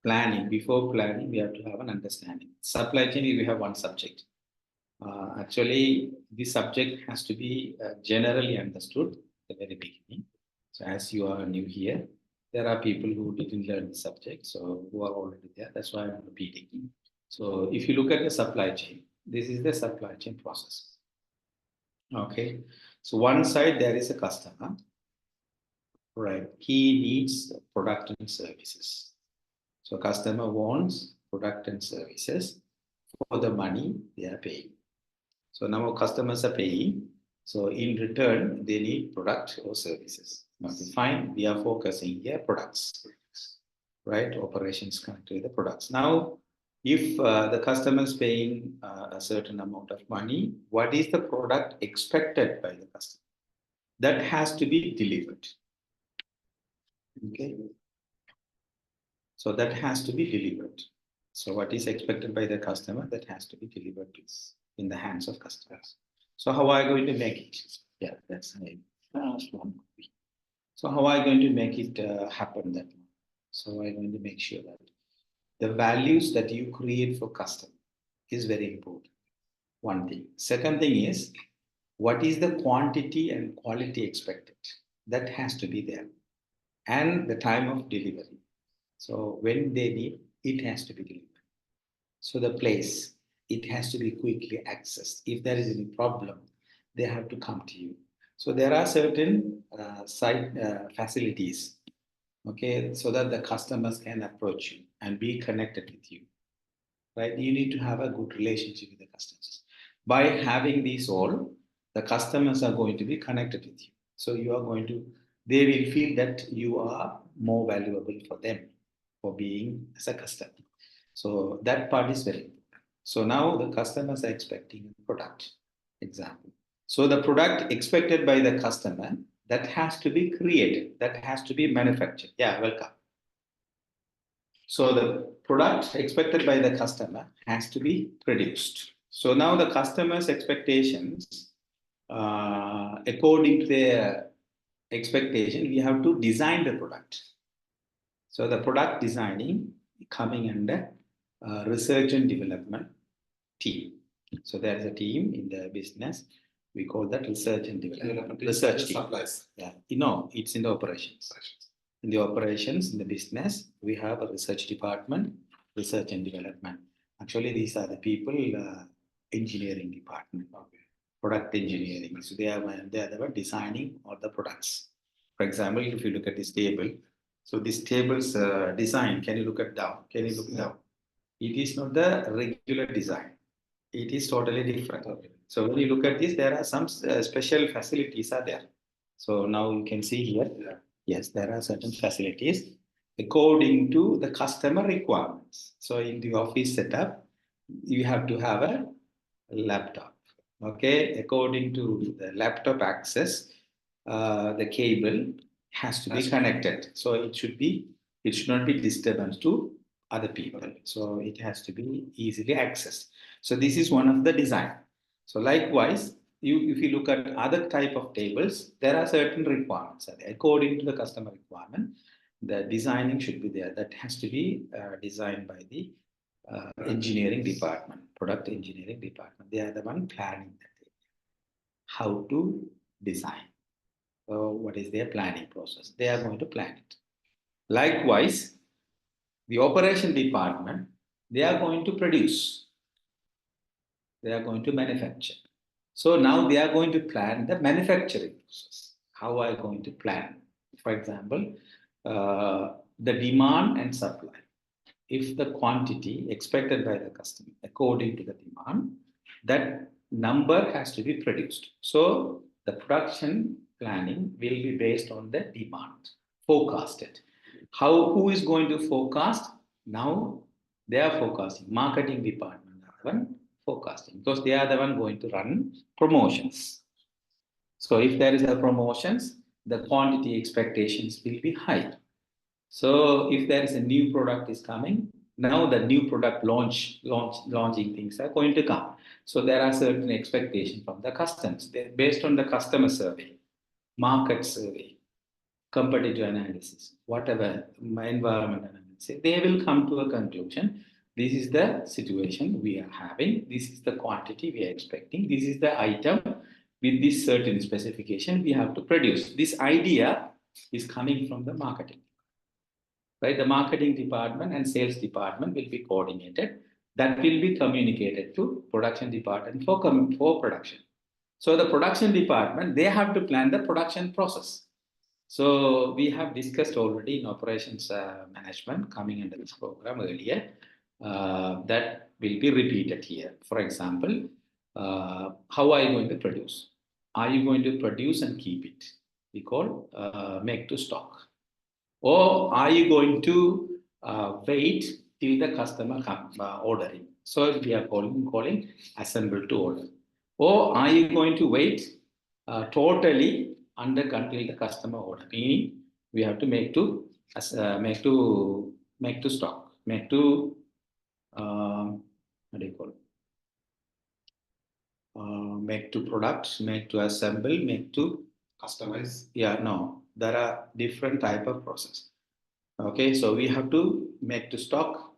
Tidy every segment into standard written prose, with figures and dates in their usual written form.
planning. Before planning, we have to have an understanding. Supply chain, we have one subject. Actually, this subject has to be generally understood at the very beginning. So as you are new here, there are people who didn't learn the subject, so who are already there. That's why I'm repeating. So if you look at the supply chain, this is the supply chain process. Okay. So one side, there is a customer, right? He needs product and services. So customer wants product and services for the money they are paying. So now customers are paying. So in return, they need product or services. Okay, fine. We are focusing here products, right? Operations connected to the products. Now, if the customer is paying a certain amount of money, what is the product expected by the customer? That has to be delivered. Okay. So that has to be delivered. So what is expected by the customer, that has to be delivered in the hands of customers. So how are you going to make it? Yeah, that's the last one. So how are you going to make it happen that way? So I'm going to make sure that the values that you create for customer is very important. One thing. Second thing is, what is the quantity and quality expected? That has to be there. And the time of delivery. So when they need, it has to be delivered. So the place, it has to be quickly accessed. If there is any problem, they have to come to you. So there are certain site facilities, okay, so that the customers can approach you and be connected with you, right? You need to have a good relationship with the customers. By having these all, the customers are going to be connected with you. So you are going to, they will feel that you are more valuable for them for being as a customer. So that part is very important. So now the customers are expecting a product, example. So the product expected by the customer, that has to be created, that has to be manufactured. Yeah, welcome. So the product expected by the customer has to be produced. So now the customer's expectations, according to their expectation, we have to design the product. So the product designing coming under research and development team. So there is a team in the business. We call that research and development. Research team. Supplies. Yeah, it's in the operations. In the operations, in the business, we have a research department, research and development. Actually, these are the people, engineering department, product engineering. So they are the one designing all the products. For example, if you look at this table, so this table's design, can you look at down? Can you look down? It is not the regular design. It is totally different. Okay. So when you look at this, there are some special facilities are there. So now you can see here, yes, there are certain facilities according to the customer requirements. So in the office setup, you have to have a laptop. Okay, according to the laptop access, the cable has to be connected. So it should not be disturbance to other people. So it has to be easily accessed. So this is one of the design. So likewise, if you look at other type of tables, there are certain requirements. According to the customer requirement, the designing should be there. That has to be designed by the engineering department, product engineering department. They are the one planning that how to design. So what is their planning process? They are going to plan it. Likewise, the operation department, they are going to produce. They are going to manufacture. So now they are going to plan the manufacturing process. How are you going to plan? For example, the demand and supply. If the quantity expected by the customer according to the demand, that number has to be produced. So the production planning will be based on the demand, forecasted. Who is going to forecast? Now they are forecasting. Marketing department are the one forecasting because they are the one going to run promotions. So if there is a promotions, the quantity expectations will be high. So if there is a new product is coming, now the new product launching things are going to come. So there are certain expectations from the customers. They're based on the customer survey, market survey, competitive analysis, whatever environment analysis, they will come to a conclusion. This is the situation we are having. This is the quantity we are expecting. This is the item with this certain specification we have to produce. This idea is coming from the marketing. Right? The marketing department and sales department will be coordinated. That will be communicated to production department for production. So the production department, they have to plan the production process. So we have discussed already in operations management coming under this program earlier. That will be repeated here. For example, how are you going to produce? Are you going to produce and keep it? We call make to stock. Or are you going to wait till the customer comes ordering? So we are calling assemble to order. Or are you going to wait totally until the customer order? Meaning we have to make to stock, make to what do you call it? Make to products, make to assemble, make to customize. Yeah, no, there are different type of process. Okay, so we have to make to stock,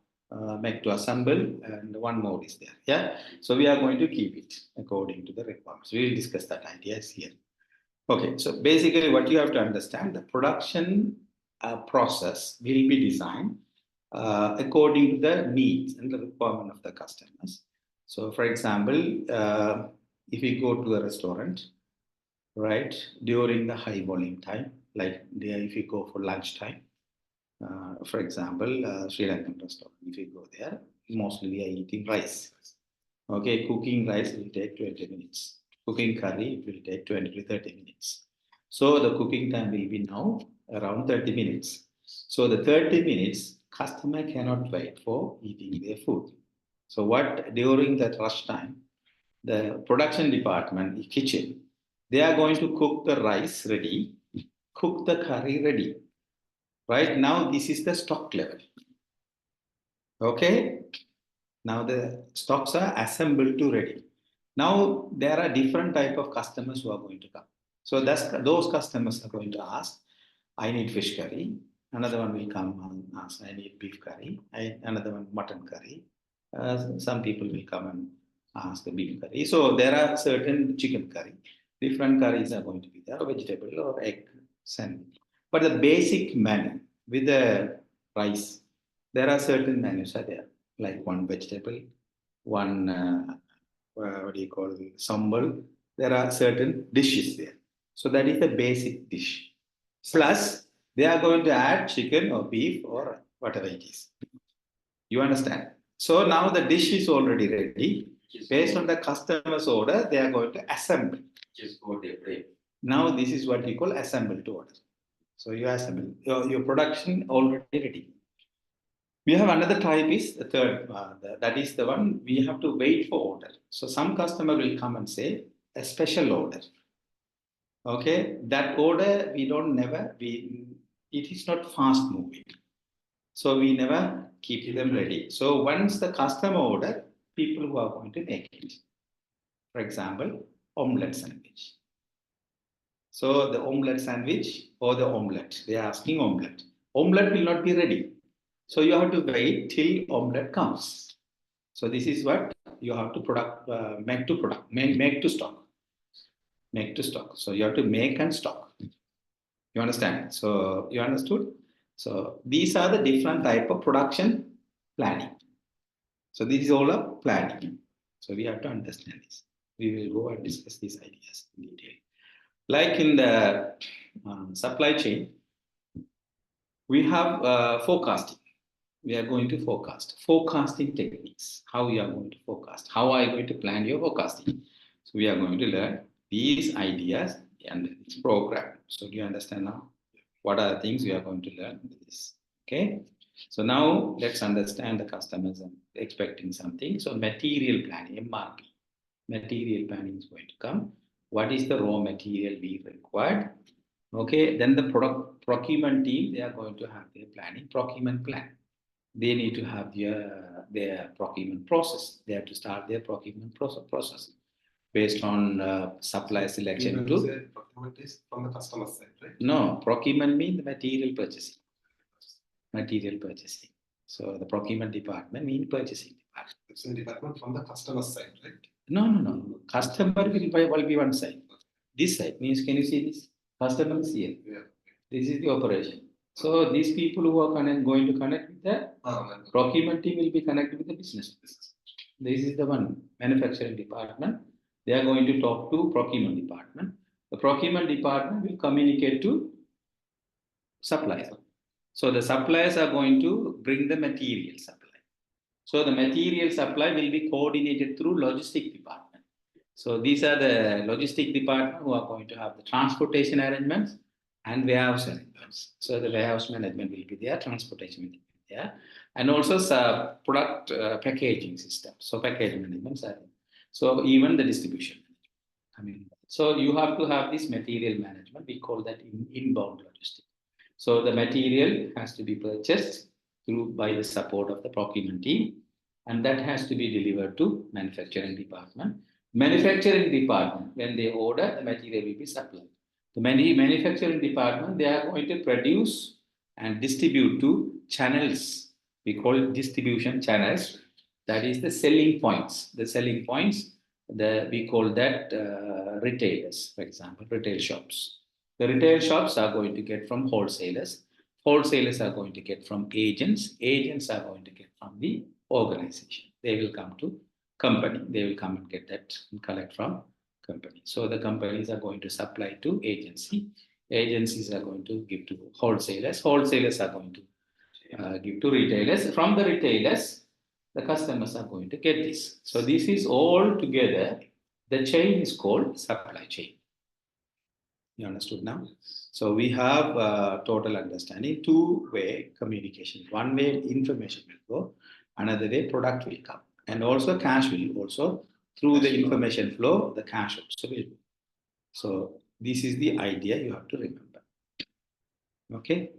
make to assemble, and one more is there. Yeah, so we are going to keep it according to the requirements. We will discuss that ideas here. Okay, so basically what you have to understand, the production process will be designed according to the needs and the requirement of the customers. So for example, if we go to a restaurant, right, during the high volume time, like if you go for lunchtime, for example, Sri Lankan restaurant, if you go there, mostly we are eating rice. Okay, cooking rice will take 20 minutes. Cooking curry, it will take 20 to 30 minutes. So the cooking time will be now around 30 minutes. So the 30 minutes, customer cannot wait for eating their food. So what, during that rush time, the production department, the kitchen, they are going to cook the rice ready, cook the curry ready. Right now, this is the stock level. Okay. Now the stocks are assembled to ready. Now there are different type of customers who are going to come. So those customers are going to ask, I need fish curry. Another one will come and ask, I need beef curry. Another one, mutton curry. Some people will come and ask the beef curry. So there are certain chicken curry. Different curries are going to be there, vegetable or egg, sandwich. But the basic menu with the rice, there are certain menus are there, like one vegetable, one what do you call it, sambal. There are certain dishes there. So that is the basic dish. Plus, they are going to add chicken or beef or whatever it is. You understand? So now the dish is already ready. Based on the customer's order, they are going to assemble. Just now this is what we call assemble to order. So you assemble your production already ready. We have another type is the third, that is the one we have to wait for order. So some customer will come and say a special order. Okay, that order it is not fast moving. So we never keep them ready. So once the customer order, people who are going to make it. For example, omelette sandwich. So the omelette sandwich or the omelette, they are asking omelette. Omelette will not be ready. So you have to wait till omelette comes. So this is what you have to make to stock. Make to stock. So you have to make and stock. You understand? So you understood? So these are the different type of production planning. So this is all a planning. So we have to understand this. We will go and discuss these ideas in detail. Like in the supply chain, we have forecasting. We are going to forecasting techniques. How you are going to forecast? How are you going to plan your forecasting? So we are going to learn these ideas and this program. So do you understand now? What are the things we are going to learn in this? Okay. So now let's understand the customers and expecting something. So material planning, MRP. Material planning is going to come. What is the raw material we required? Okay. Then the procurement team, they are going to have their planning, procurement plan. They need to have their procurement process. They have to start their procurement process. based on supply selection to. Procurement is from the customer side, right? No, procurement means the material purchasing. Material purchasing. So the procurement department means purchasing department. It's a department from the customer side, right? No. Customer will be one side. This side means, can you see this? Customer is here. Yeah. This is the operation. So these people who are going to connect with the procurement team will be connected with the business. This is the one manufacturing department. They are going to talk to procurement department. The procurement department will communicate to supplier. So the suppliers are going to bring the material supply. So the material supply will be coordinated through logistic department. So these are the logistic department who are going to have the transportation arrangements and warehouse arrangements. So the warehouse management will be there, transportation will be there, and also product packaging system. So packaging management. So even the distribution. So you have to have this material management. We call that inbound logistics. So the material has to be purchased by the support of the procurement team, and that has to be delivered to manufacturing department. Manufacturing department, when they order, the material will be supplied. The manufacturing department, they are going to produce and distribute to channels. We call it distribution channels. That is the selling points. The selling points, we call that retailers, for example, retail shops. The retail shops are going to get from wholesalers. Wholesalers are going to get from agents. Agents are going to get from the organization. They will come to company. They will come and get that and collect from company. So the companies are going to supply to agency. Agencies are going to give to wholesalers. Wholesalers are going to give to retailers. From the retailers, the customers are going to get this. So this is all together. The chain is called supply chain. You understood now? So we have total understanding, two-way communication. One way information will go, another way product will come. And also cash will also, through the information flow, the cash also will go. So this is the idea you have to remember. Okay?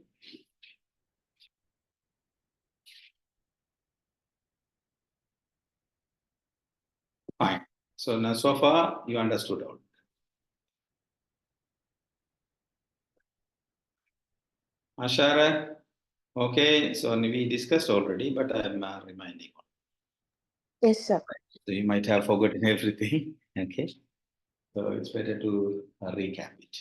Fine. So now so far you understood all. Ashara, okay, so we discussed already, but I'm reminding. Yes, sir. So you might have forgotten everything. Okay. So it's better to recap it.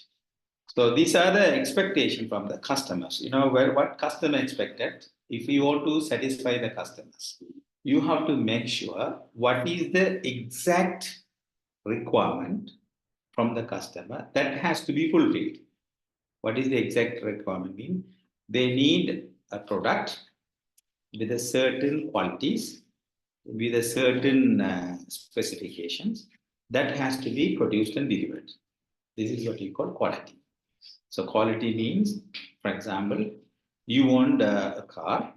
So these are the expectations from the customers. You know, what customer expected. If you want to satisfy the customers, you have to make sure what is the exact requirement from the customer that has to be fulfilled. What is the exact requirement mean? They need a product with a certain qualities, with a certain specifications that has to be produced and delivered. This is what you call quality. So quality means, for example, you want a car,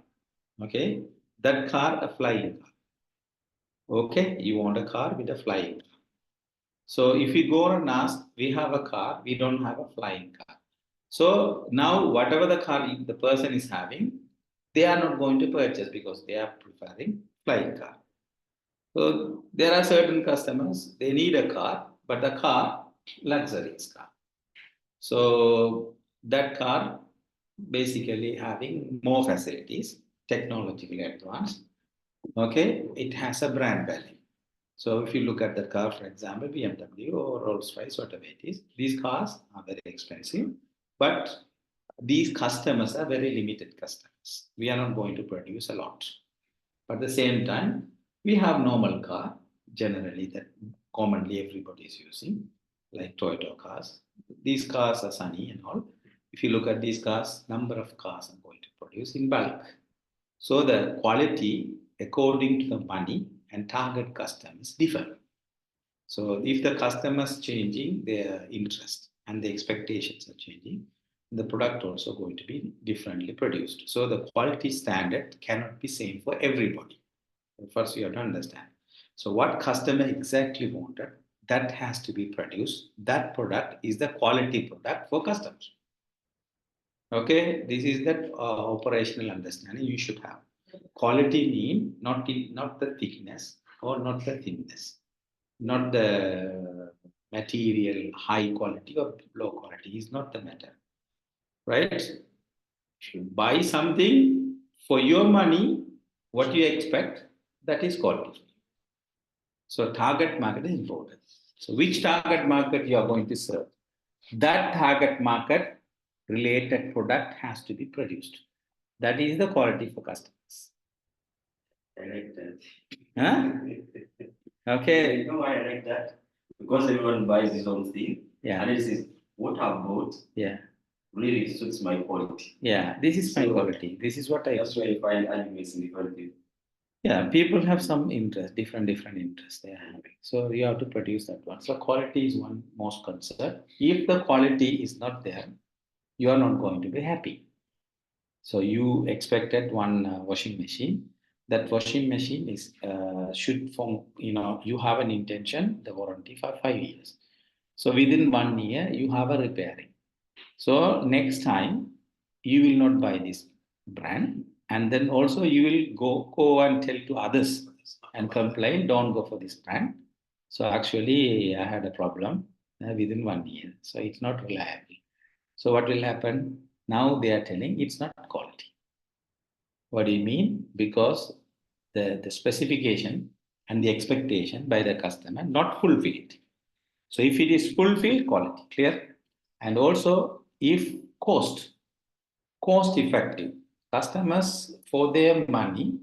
okay? That car, a flying car. Okay, you want a car with a flying car. So if you go and ask, we have a car, we don't have a flying car. So now whatever the car the person is having, they are not going to purchase because they are preferring flying car. So there are certain customers, they need a car, but the car, luxurious car. So that car basically having more facilities, technologically advanced. Okay, it has a brand value. So if you look at the car, for example, BMW or Rolls-Royce, whatever it is, these cars are very expensive, but these customers are very limited customers. We are not going to produce a lot. But at the same time, we have normal car, generally that commonly everybody is using, like Toyota cars. These cars are sunny and all. If you look at these cars, number of cars are going to produce in bulk. So the quality, according to the money and target customers, differ. So if the customers changing their interest and the expectations are changing, the product also going to be differently produced. So the quality standard cannot be same for everybody. First, you have to understand. So what customer exactly wanted, that has to be produced. That product is the quality product for customers. Okay, this is that operational understanding you should have. Quality mean not the thickness or not the thinness. not the material high quality or low quality is not the matter, right? If you buy something for your money, what you expect, that is quality. So target market is important. So which target market you are going to serve? That target market related product has to be produced. That is the quality for customers. I like that. Huh? Okay. You know why I like that? Because everyone buys his own thing. Yeah. And it says, what I bought Yeah. really suits my quality. Yeah. This is my So, quality. This is what I. That's why I find animals in the quality. Yeah, people have some interest, different interests they are having. So you have to produce that one. So quality is one most concern. If the quality is not there, you are not going to be happy. So you expected one washing machine. That washing machine is should form. You have an intention, the warranty for 5 years. So within 1 year, you have a repairing. So next time, you will not buy this brand, and then also you will go and tell to others and complain. Don't go for this brand. So actually, I had a problem within 1 year. So it's not reliable. So what will happen? Now they are telling it's not quality. What do you mean? Because the specification and the expectation by the customer not fulfilled. So if it is fulfilled, quality, clear? And also if cost effective, customers for their money,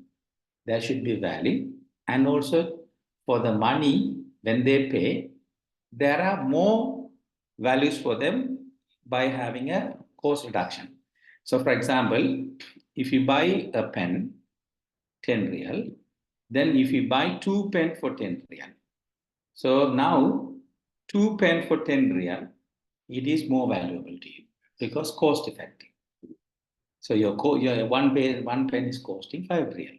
there should be value. And also for the money, when they pay, there are more values for them by having a cost reduction. So for example, if you buy a pen, 10 real, then if you buy 2 pen for 10 real, so now 2 pen for 10 real, it is more valuable to you because cost effective. So your one pen is costing 5 real,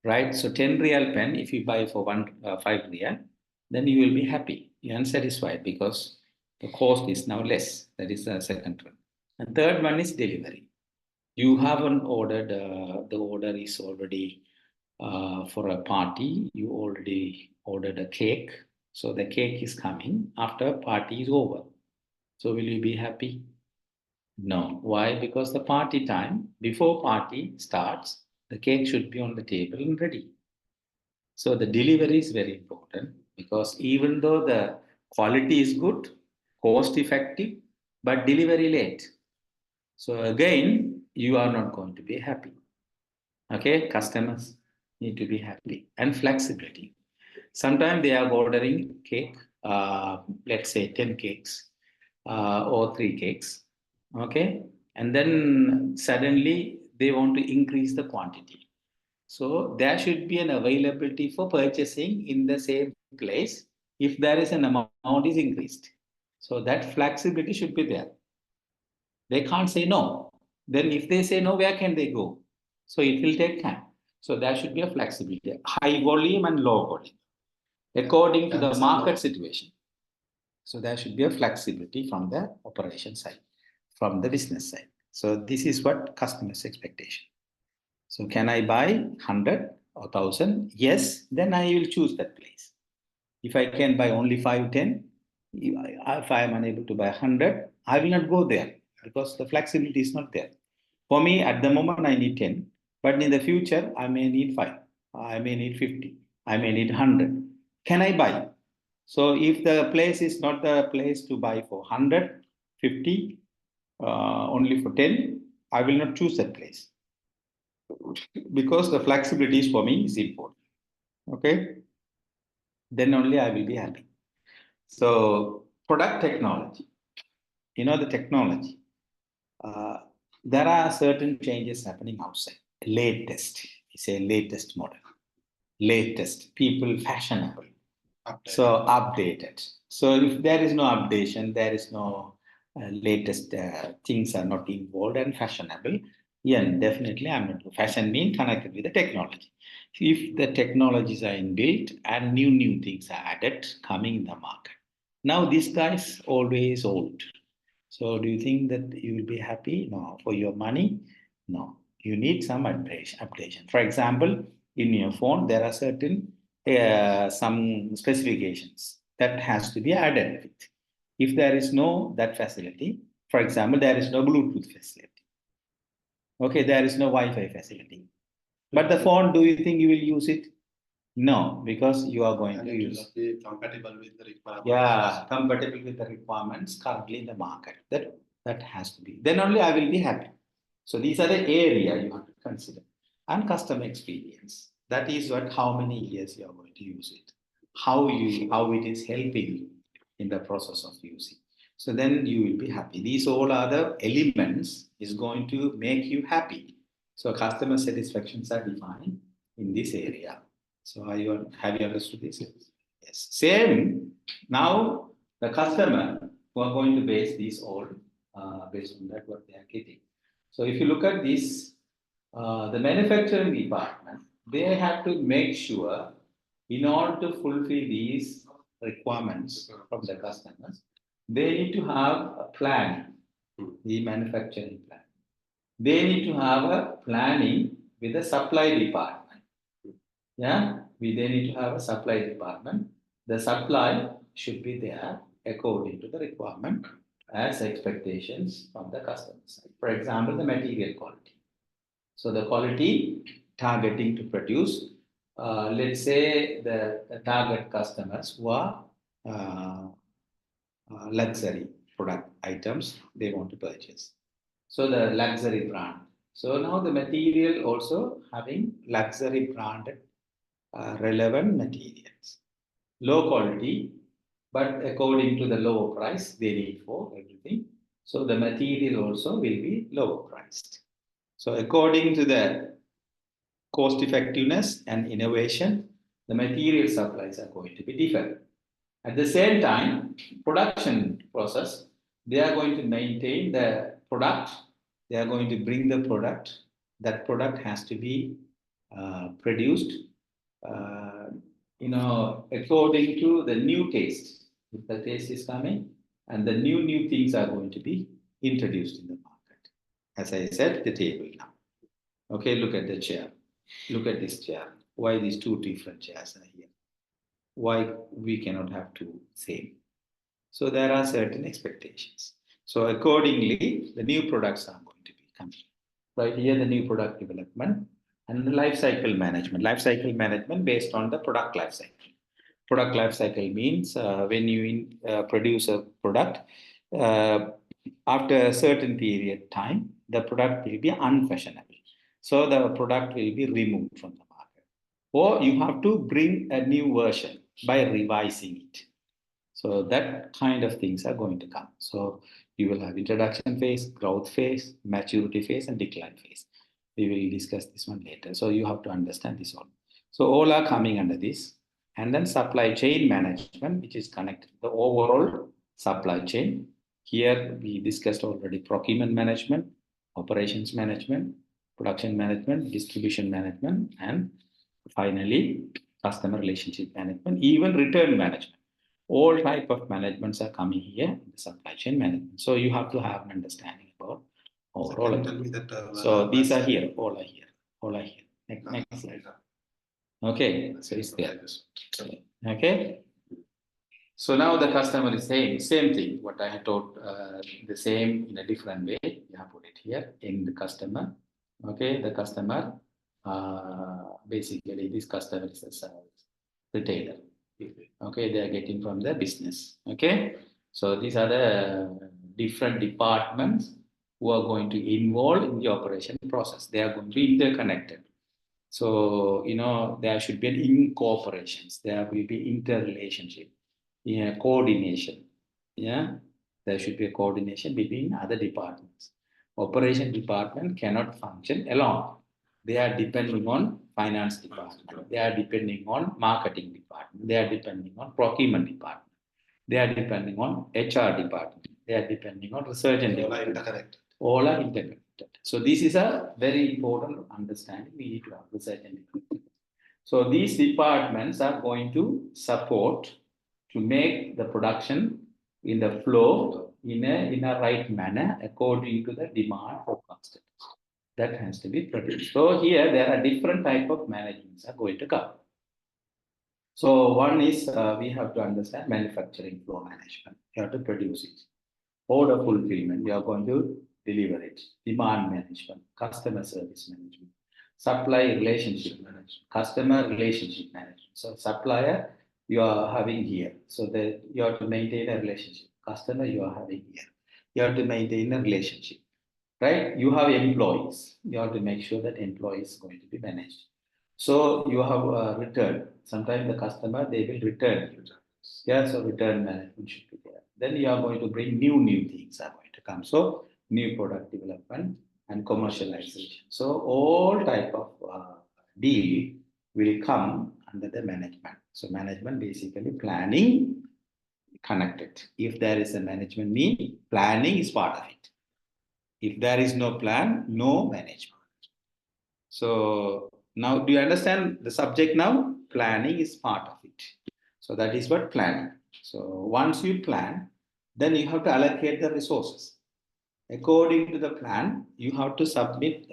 right? So 10 real pen, if you buy for 5 real, then you will be happy, you're unsatisfied because the cost is now less. That is the second one. And third one is delivery. You haven't ordered, the order is already for a party, you already ordered a cake. So the cake is coming after party is over. So will you be happy? No. Why? Because the party time, before party starts, the cake should be on the table and ready. So the delivery is very important because even though the quality is good, cost effective, but delivery late. So again, you are not going to be happy. Okay, customers need to be happy and flexibility. Sometimes they are ordering cake, let's say 10 cakes or 3 cakes, okay, and then suddenly they want to increase the quantity. So there should be an availability for purchasing in the same place if there is an amount is increased. So that flexibility should be there. They can't say no. Then if they say no, where can they go? So it will take time. So there should be a flexibility, high volume and low volume, according to the market situation. So there should be a flexibility from the operation side, from the business side. So this is what customers' expectation. So can I buy 100 or 1,000? Yes, then I will choose that place. If I can buy only 5, 10, if I am unable to buy 100, I will not go there because the flexibility is not there. For me, at the moment, I need 10, but in the future, I may need 5, I may need 50, I may need 100. Can I buy? So if the place is not the place to buy for 100, 50, only for 10, I will not choose that place because the flexibility is for me is important. Okay, then only I will be happy. So product technology, the technology. There are certain changes happening outside. Latest, it's a latest model. Latest, people fashionable. So updated. So if there is no updation, there is no latest things are not involved and fashionable. Yeah, definitely I'm not. Fashion means connected with the technology. If the technologies are inbuilt and new things are added, coming in the market. Now this guy is always old. So do you think that you will be happy? No. For your money? No. You need some updation. For example, in your phone, there are certain some specifications that has to be added with. If there is no that facility, for example, there is no Bluetooth facility. Okay, there is no Wi-Fi facility. But the phone, do you think you will use it? No, because you are going And to it use. will be compatible with the requirements. Yeah, compatible with the requirements currently in the market. That has to be. Then only I will be happy. So these are the area you have to consider. And customer experience. That is what how many years you are going to use it. How it is helping you in the process of using. So then you will be happy. These all are the elements is going to make you happy. So customer satisfactions are defined in this area. So have you understood this? Yes. Same. Now the customer who are going to base these all based on that what they are getting. So if you look at this, the manufacturing department, they have to make sure in order to fulfill these requirements from the customers, they need to have a plan, the manufacturing plan. They need to have a planning with the supply department. Yeah, they need to have a supply department. The supply should be there according to the requirement as expectations from the customer side. For example, the material quality. So the quality targeting to produce, let's say the target customers who are luxury product items they want to purchase. So the luxury brand. So now the material also having luxury branded relevant materials. Low quality, but according to the lower price they need for everything. So the material also will be lower priced. So according to the cost effectiveness and innovation, the material supplies are going to be different. At the same time, production process, they are going to maintain the product, they are going to bring the product, that product has to be produced, according to the new taste. If the taste is coming, and the new things are going to be introduced in the market. As I said, the table now. Okay, look at the chair. Look at this chair. Why these two different chairs are here? Why we cannot have two same? So there are certain expectations. So accordingly, the new products are going to be coming. Right here, the new product development and the life cycle management. Life cycle management based on the product life cycle. Product life cycle means when you produce a product, after a certain period of time, the product will be unfashionable. So the product will be removed from the market. Or you have to bring a new version by revising it. So that kind of things are going to come. So you will have introduction phase, growth phase, maturity phase, and decline phase. We will discuss this one later. So you have to understand this all. So all are coming under this. And then supply chain management, which is connected to the overall supply chain. Here we discussed already procurement management, operations management, production management, distribution management, and finally customer relationship management, even return management. All type of managements are coming here in the supply chain management. So you have to have an understanding about overall. So tell me that, so these are here, all are here, all are here. Next slide. Okay, so it's there. Okay. So now the customer is saying same thing. What I had taught, the same in a different way. You have put it here in the customer. Okay, the customer. Basically, this customer is a retailer. Okay, they are getting from the business. Okay, so these are the different departments who are going to involve in the operation process. They are going to be interconnected. So, there should be an incorporations. There will be interrelationship, coordination. Yeah, there should be a coordination between other departments. Operation department cannot function alone. They are depending on finance department. They are depending on marketing department. They are depending on procurement department. They are depending on HR department. They are depending on research and development. All are interconnected. So this is a very important understanding. We need to have research and development. So these departments are going to support to make the production in the flow in a right manner according to the demand forecasted. That has to be produced. So here there are different type of managements are going to come. So one is we have to understand manufacturing flow management. You have to produce it. Order fulfillment, we are going to deliver it. Demand management, customer service management, supply relationship management, customer relationship management. So supplier you are having here. So that you have to maintain a relationship. Customer you are having here. You have to maintain a relationship, right? You have employees. You have to make sure that employee is going to be managed. So you have a return. Sometimes the customer, they will return. Yeah, so return management should be there. Then you are going to bring new things are going to come. So new product development and commercialization. So all type of deal will come under the management. So management basically planning connected. If there is a management mean, planning is part of it. If there is no plan, no management. So now do you understand the subject now? Planning is part of it. So that is what planning. So once you plan, then you have to allocate the resources. According to the plan, you have to submit,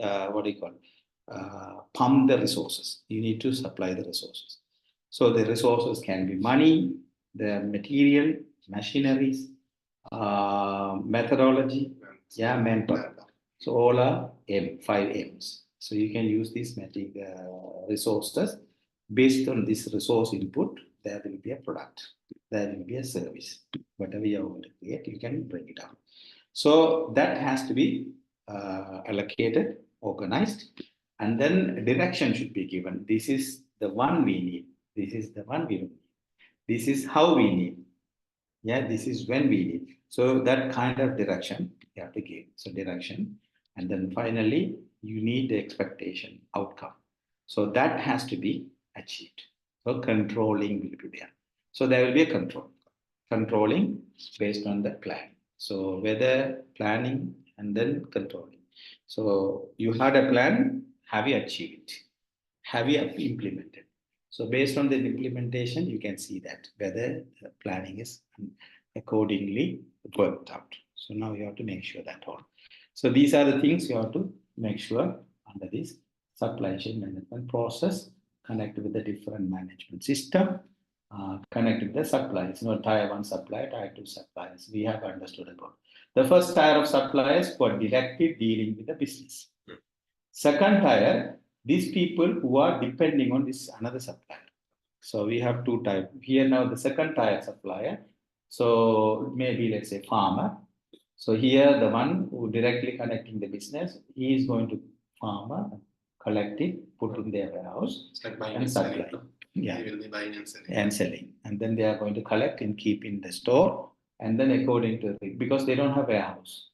pump the resources. You need to supply the resources. So the resources can be money, the material, machineries, methodology, yeah, manpower. So all are 5 M's. So you can use these resources. Based on this resource input, there will be a product, there will be a service. Whatever you are going to create, you can bring it down. So that has to be allocated, organized, and then direction should be given. This is the one we need. This is the one we don't need. This is how we need. Yeah, this is when we need. So that kind of direction you have to give. So direction. And then finally, you need the expectation outcome. So that has to be achieved. So controlling will be there. So there will be a control. Controlling based on the plan. So whether planning and then controlling. So you had a plan, have you achieved it? Have you implemented? So based on the implementation, you can see that whether the planning is accordingly worked out. So now you have to make sure that all. So these are the things you have to make sure under this supply chain management process, connect with the different management system, connect with the suppliers, tier 1 supplier, tier 2 suppliers. We have understood about. The first tier of suppliers were directly dealing with the business. Second tier, these people who are depending on this another supplier. So we have 2 types. Here now the second tier supplier. So maybe let's say farmer. So here the one who directly connecting the business, he is going to farmer, collect it, put in their warehouse, It's like buying and supply. selling. Yeah. They will be buying and selling. And selling. And then they are going to collect and keep in the store. And then according to because they don't have warehouse.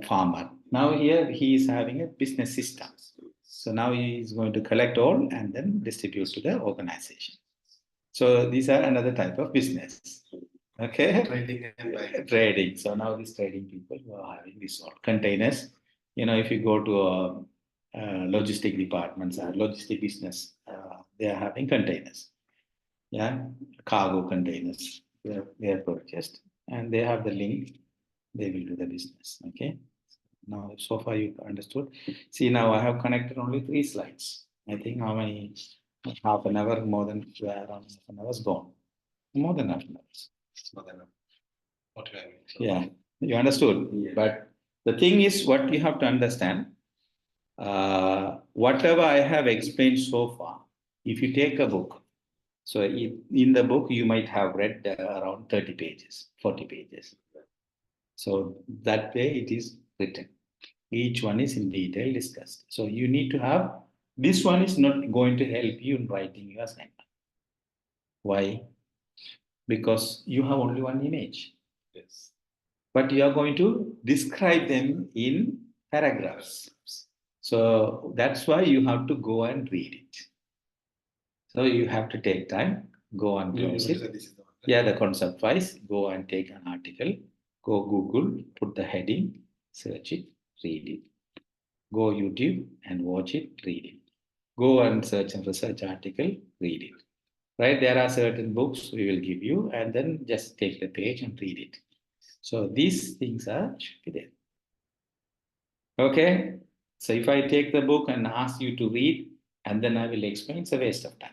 Farmer. Now here he is having a business system. So now he is going to collect all and then distribute to the organization. So these are another type of business. Okay. Trading and buying. Trading. So now these trading people who are having these all containers. If you go to logistic departments or logistic business, they are having containers. Yeah, cargo containers. They are purchased and they have the link. They will do the business. Okay. Now, so far you understood. See, now I have connected only 3 slides. I think how many? Half an hour, more than around half an hour is gone. More than half an hour. More than what you have. So Yeah, you understood. Yeah. But the thing is, what you have to understand, whatever I have explained so far, if you take a book, so in the book, you might have read around 30 pages, 40 pages. So that way it is written. Each one is in detail discussed. So you need to have, this one is not going to help you in writing your assignment. Why? Because you have only one image. yes. But you are going to describe them in paragraphs. So that's why you have to go and read it. So you have to take time, go and You browse said it. this is the one. Yeah, the concept wise, go and take an article, go Google, put the heading, search it, read it. Go YouTube and watch it, read it. Go and search and research article, read it. Right? There are certain books we will give you and then just take the page and read it. So these things should be there. Okay? So if I take the book and ask you to read and then I will explain, it's a waste of time.